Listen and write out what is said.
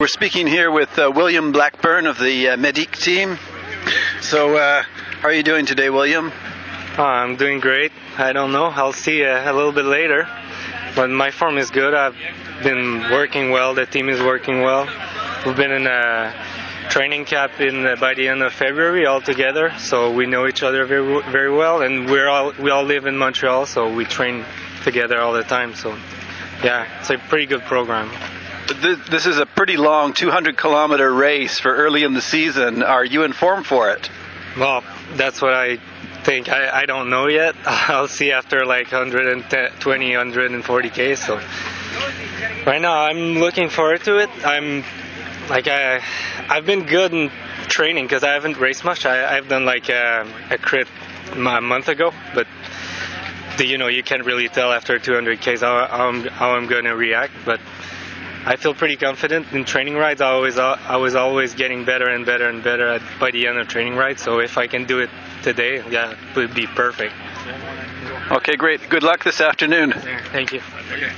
We're speaking here with William Blackburn of the Medic team. So, how are you doing today, William? I'm doing great. I don't know. I'll see you a little bit later. But my form is good. I've been working well. The team is working well. We've been in a training camp by the end of February all together, so we know each other very, very well. And we all live in Montreal, so we train together all the time. So, yeah, it's a pretty good program. This is a pretty long 200-kilometer race for early in the season. Are you in form for it? Well, that's what I think. I don't know yet. I'll see after like 120, 140K. So right now I'm looking forward to it. I've been good in training because I haven't raced much. I've done like a crit a month ago, but you can't really tell after 200Ks how I'm going to react. But I feel pretty confident in training rides. I was always getting better and better and better by the end of training rides. So if I can do it today, yeah, it would be perfect. Okay, great. Good luck this afternoon. Thank you. Okay.